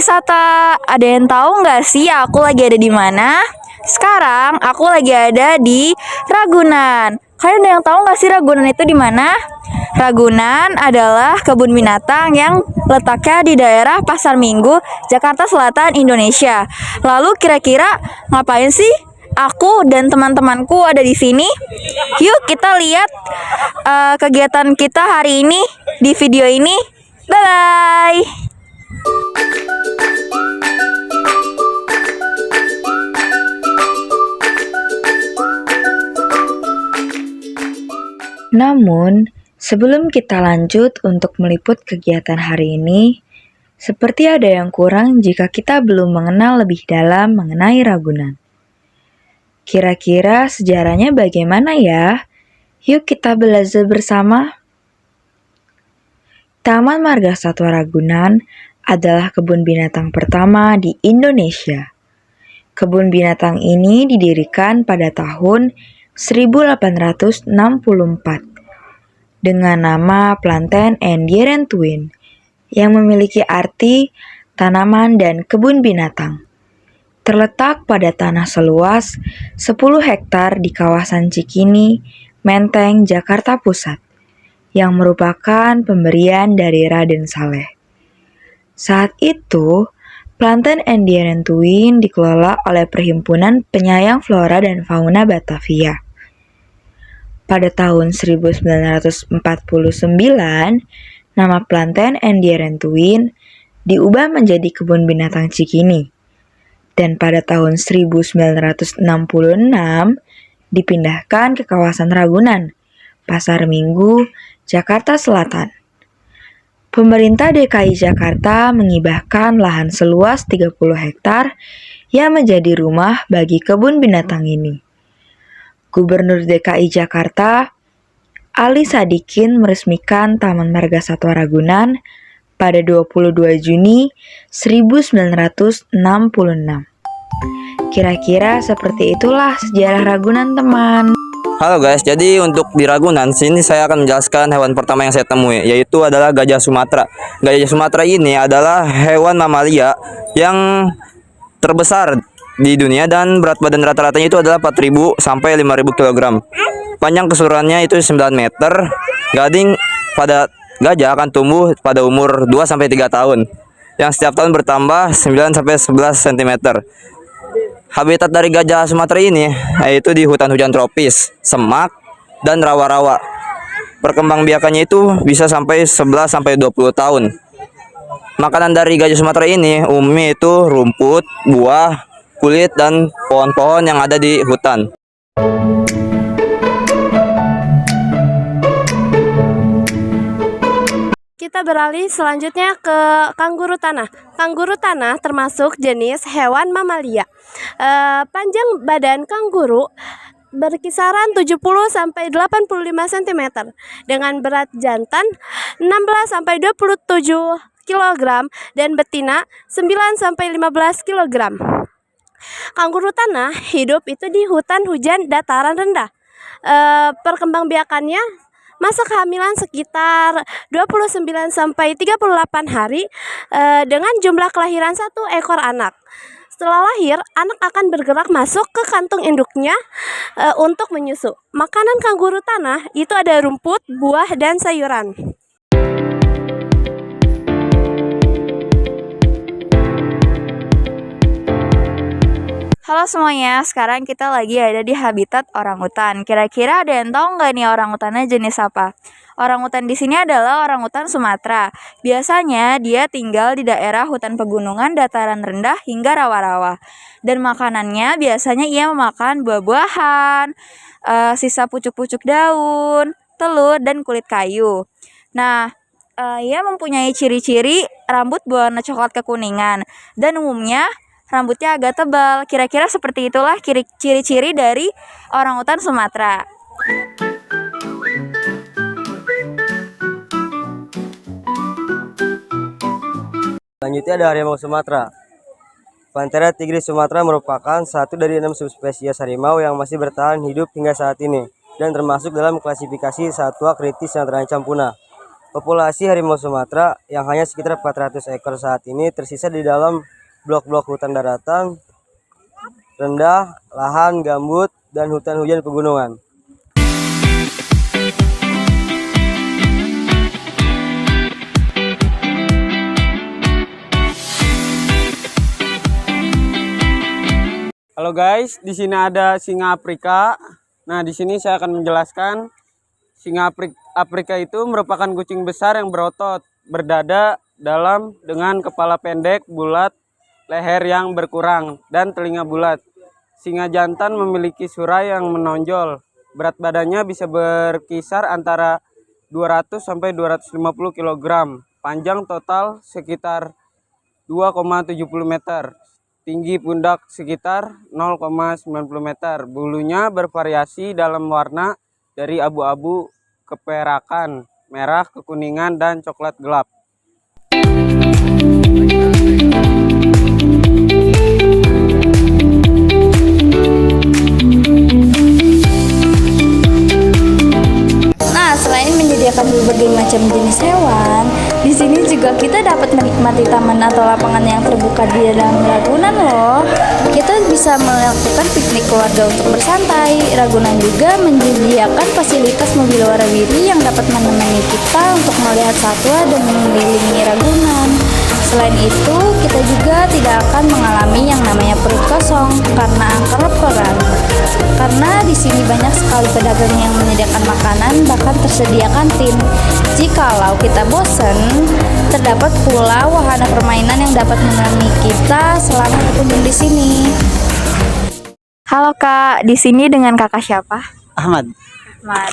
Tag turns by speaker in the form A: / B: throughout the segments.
A: wisata. Ada yang tahu nggak sih aku lagi ada di mana? Sekarang aku lagi ada di Ragunan. Kalian ada yang tahu nggak sih Ragunan itu di mana? Ragunan adalah kebun binatang yang letaknya di daerah Pasar Minggu, Jakarta Selatan, Indonesia. Lalu kira-kira ngapain sih aku dan teman-temanku ada di sini? Yuk kita lihat kegiatan kita hari ini di video ini. Bye-bye.
B: Namun, sebelum kita lanjut untuk meliput kegiatan hari ini, seperti ada yang kurang jika kita belum mengenal lebih dalam mengenai Ragunan. Kira-kira sejarahnya bagaimana ya? Yuk kita belajar bersama. Taman Marga Satwa Ragunan adalah kebun binatang pertama di Indonesia. Kebun binatang ini didirikan pada tahun 1864 dengan nama Planten and Dierentuin yang memiliki arti tanaman dan kebun binatang. Terletak pada tanah seluas 10 hektar di kawasan Cikini, Menteng, Jakarta Pusat, yang merupakan pemberian dari Raden Saleh. Saat itu, Planten and Dierentuin dikelola oleh Perhimpunan Penyayang Flora dan Fauna Batavia. Pada tahun 1949, nama Planten and Dierentuin diubah menjadi Kebun Binatang Cikini. Dan pada tahun 1966 dipindahkan ke kawasan Ragunan, Pasar Minggu, Jakarta Selatan. Pemerintah DKI Jakarta mengibahkan lahan seluas 30 hektar yang menjadi rumah bagi kebun binatang ini. Gubernur DKI Jakarta, Ali Sadikin meresmikan Taman Marga Satwa Ragunan pada 22 Juni 1966. Kira-kira seperti itulah sejarah Ragunan, teman.
C: Halo guys, jadi untuk di Ragunan sini saya akan menjelaskan hewan pertama yang saya temui, yaitu adalah gajah Sumatera. Gajah Sumatera ini adalah hewan mamalia yang terbesar di dunia dan berat badan rata-ratanya itu adalah 4.000 sampai 5.000 kg. Panjang keseluruhannya itu 9 meter. Gading pada gajah akan tumbuh pada umur 2 sampai 3 tahun, yang setiap tahun bertambah 9 sampai 11 cm. Habitat dari gajah Sumatera ini yaitu di hutan hujan tropis, semak, dan rawa-rawa. Perkembangbiakannya itu bisa sampai 11 sampai 20 tahun. Makanan dari gajah Sumatera ini umumnya itu rumput, buah, kulit, dan pohon-pohon yang ada di hutan.
D: Kita beralih selanjutnya ke kanguru tanah. Kanguru tanah termasuk jenis hewan mamalia. Panjang badan kanguru berkisaran 70 sampai 85 cm dengan berat jantan 16 sampai 27 kg dan betina 9 sampai 15 kg. Kanguru tanah hidup itu di hutan hujan dataran rendah. Perkembangbiakannya masa kehamilan sekitar 29 sampai 38 hari dengan jumlah kelahiran 1 ekor anak. Setelah lahir, anak akan bergerak masuk ke kantung induknya untuk menyusu. Makanan kanguru tanah itu ada rumput, buah, dan sayuran.
A: Halo semuanya, sekarang kita lagi ada di habitat orangutan. Kira-kira ada yang tahu nggak nih orangutannya jenis apa? Orangutan di sini adalah orangutan Sumatera. Biasanya dia tinggal di daerah hutan pegunungan, dataran rendah hingga rawa-rawa. Dan makanannya biasanya ia memakan buah-buahan, sisa pucuk-pucuk daun, telur, dan kulit kayu. Nah, ia mempunyai ciri-ciri rambut berwarna coklat kekuningan dan umumnya rambutnya agak tebal. Kira-kira seperti itulah ciri-ciri dari orangutan Sumatera.
E: Selanjutnya ada harimau Sumatera. Panthera tigris Sumatera merupakan satu dari 6 subspesies harimau yang masih bertahan hidup hingga saat ini dan termasuk dalam klasifikasi satwa kritis yang terancam punah. Populasi harimau Sumatera yang hanya sekitar 400 ekor saat ini tersisa di dalam blok-blok hutan daratan rendah, lahan gambut, dan hutan hujan pegunungan.
F: Halo guys, di sini ada singa Afrika. Nah, di sini saya akan menjelaskan singa Afrika itu merupakan kucing besar yang berotot, berdada dalam dengan kepala pendek, bulat, leher yang berkurang, dan telinga bulat. Singa jantan memiliki surai yang menonjol. Berat badannya bisa berkisar antara 200 sampai 250 kg. Panjang total sekitar 2,70 meter. Tinggi pundak sekitar 0,90 meter. Bulunya bervariasi dalam warna dari abu-abu keperakan, merah, kekuningan, dan coklat gelap.
A: Nah, selain menyediakan berbagai macam jenis hewan, di sini juga kita dapat menikmati taman atau lapangan yang terbuka di dalam Ragunan loh. Kita bisa melakukan piknik keluarga untuk bersantai. Ragunan juga menyediakan fasilitas mobil warawiri yang dapat menemani kita untuk melihat satwa dan mengelilingi Ragunan. Selain itu, kita juga tidak akan mengalami yang namanya perut kosong karena angker laparan. Karena di sini banyak sekali pedagang yang menyediakan makanan, bahkan tersedia kantin. Jikalau kita bosan, terdapat pula wahana permainan yang dapat menemani kita selama berkunjung di sini. Halo Kak, di sini dengan Kakak siapa?
G: Ahmad.
A: Ahmad.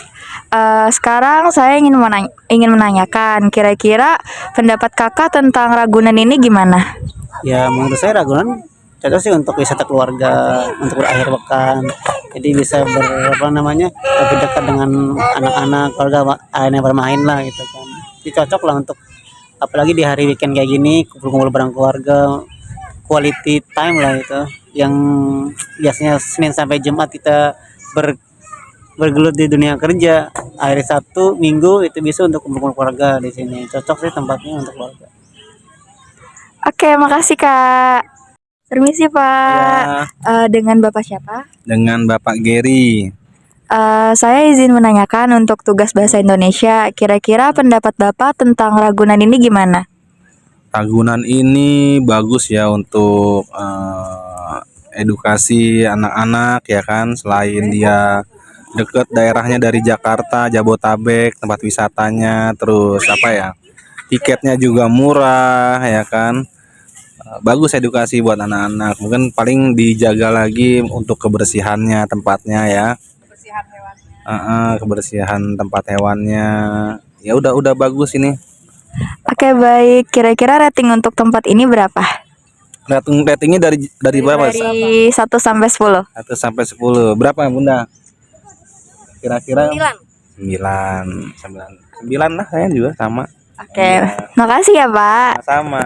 A: Sekarang saya ingin menanyakan, kira-kira pendapat Kakak tentang Ragunan ini gimana?
G: Ya menurut saya Ragunan cocok sih untuk wisata keluarga, untuk berakhir pekan. Jadi bisa lebih dekat dengan anak-anak, keluarga, yang bermain lah gitu kan. Jadi cocok lah untuk apalagi di hari weekend kayak gini, kumpul-kumpul bareng keluarga, quality time lah itu. Yang biasanya Senin sampai Jumat kita bergelut di dunia kerja, hari Sabtu, Minggu itu bisa untuk kumpul keluarga di sini. Cocok sih tempatnya untuk keluarga.
A: Oke, makasih Kak. Permisi Pak. Dengan Bapak siapa?
H: Dengan Bapak Gary.
A: Saya izin menanyakan untuk tugas bahasa Indonesia. Kira-kira pendapat Bapak tentang Ragunan ini gimana?
H: Ragunan ini bagus ya untuk edukasi anak-anak ya kan. Selain dia deket daerahnya dari Jakarta, Jabotabek, tempat wisatanya, terus tiketnya juga murah ya kan. Bagus edukasi buat anak-anak. Mungkin paling dijaga lagi untuk kebersihannya tempatnya ya. Kebersihan tempat hewannya. Ya udah bagus ini.
A: Oke, baik. Kira-kira rating untuk tempat ini berapa?
H: Ratingnya dari berapa?
A: Dari 1 sampai 10.
H: 1 sampai 10. Berapa Bunda? Kira-kira 9 lah saya juga sama.
A: Oke, makasih ya Pak.
H: Sama.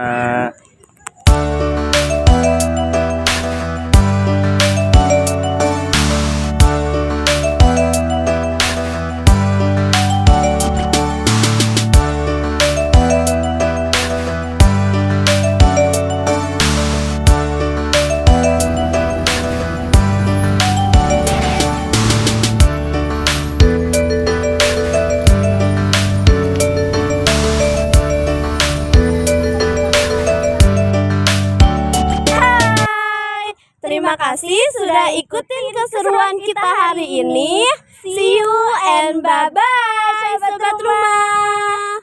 D: Terima kasih sudah ikutin keseruan kita hari ini. See you and bye-bye, sobat rumah.